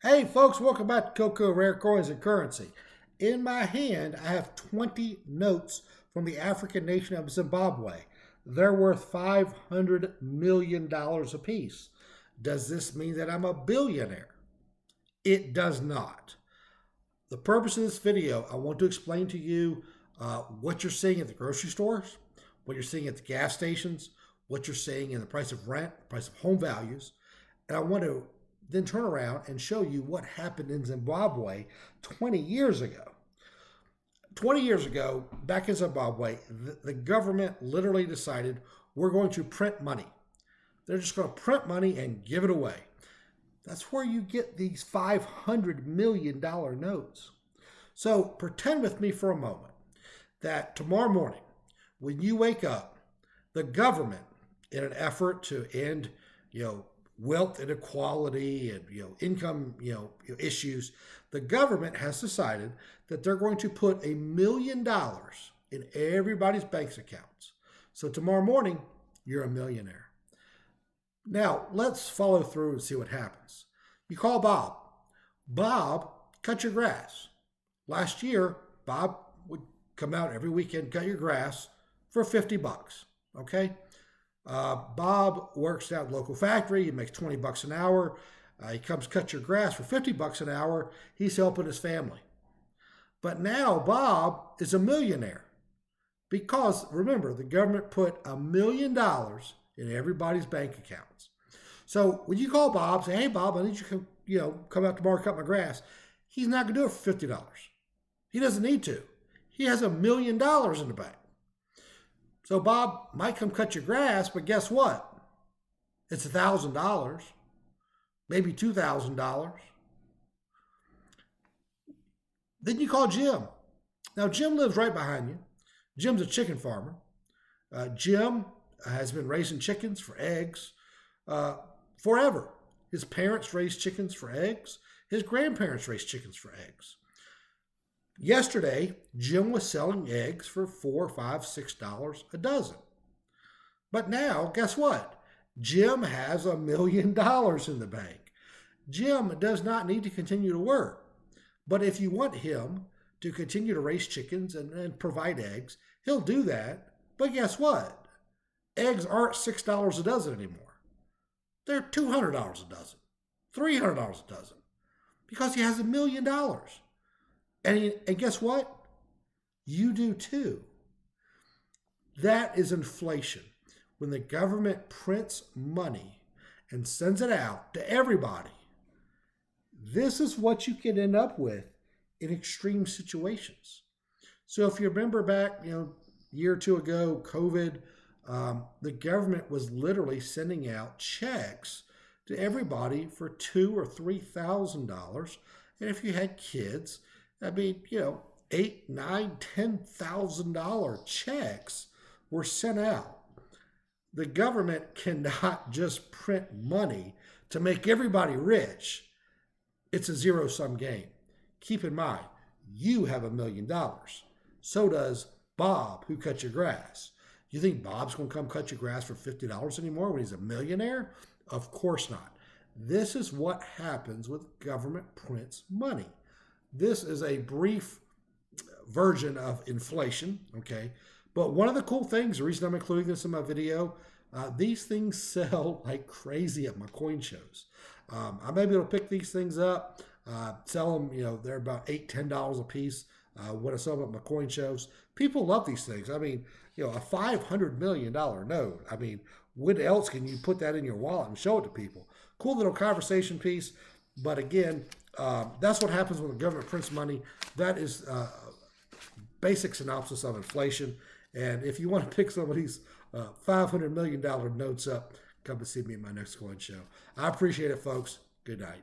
Hey folks, welcome back to Coco Rare Coins and Currency. In my hand, I have 20 notes from the African nation of Zimbabwe. They're worth $500 million apiece. Does this mean that I'm a billionaire? It does not. The purpose of this video, I want to explain to you what you're seeing at the grocery stores, what you're seeing at the gas stations, what you're seeing in the price of rent, price of home values, and I want to then turn around and show you what happened in Zimbabwe 20 years ago. 20 years ago, back in Zimbabwe, the government literally decided we're going to print money. They're just going to print money and give it away. That's where you get these $500 million notes. So pretend with me for a moment that tomorrow morning, when you wake up, the government, in an effort to end, wealth inequality and income issues, the government has decided that they're going to put $1 million in everybody's bank accounts. So tomorrow morning, you're a millionaire. Now, let's follow through and see what happens. You call Bob. Bob, cut your grass. Last year, Bob would come out every weekend, cut your grass for 50 bucks. Okay? Bob works at a local factory. He makes 20 bucks an hour. He comes cut your grass for 50 bucks an hour. He's helping his family. But now Bob is a millionaire because, remember, the government put $1 million in everybody's bank accounts. So when you call Bob, say, hey, Bob, I need you to come out tomorrow and cut my grass. He's not going to do it for $50. He doesn't need to. He has $1 million in the bank. So Bob might come cut your grass, but guess what? It's $1,000, maybe $2,000. Then you call Jim. Now, Jim lives right behind you. Jim's a chicken farmer. Jim has been raising chickens for eggs forever. His parents raised chickens for eggs. His grandparents raised chickens for eggs. Yesterday, Jim was selling eggs for $4, $5, $6 a dozen. But now, guess what? Jim has $1 million in the bank. Jim does not need to continue to work. But if you want him to continue to raise chickens and provide eggs, he'll do that. But guess what? Eggs aren't $6 a dozen anymore. They're $200 a dozen, $300 a dozen, because he has $1 million. And guess what? You do too. That is inflation. When the government prints money and sends it out to everybody, this is what you can end up with in extreme situations. So if you remember back, a year or two ago, COVID, the government was literally sending out checks to everybody for $2,000 or $3,000. And if you had kids, $8,000, $9,000, $10,000 checks were sent out. The government cannot just print money to make everybody rich. It's a zero-sum game. Keep in mind, you have $1 million. So does Bob, who cut your grass. You think Bob's going to come cut your grass for $50 anymore when he's a millionaire? Of course not. This is what happens when government prints money. This is a brief version of inflation, okay? But one of the cool things, the reason I'm including this in my video, these things sell like crazy at my coin shows. I may be able to pick these things up, sell them, they're about $8, $10 a piece when I sell them at my coin shows. People love these things. I mean, a $500 million note. I mean, when else can you put that in your wallet and show it to people? Cool little conversation piece. But again, that's what happens when the government prints money. That is basic synopsis of inflation. And if you want to pick some of these $500 million notes up, come and see me at my next coin show. I appreciate it, folks. Good night.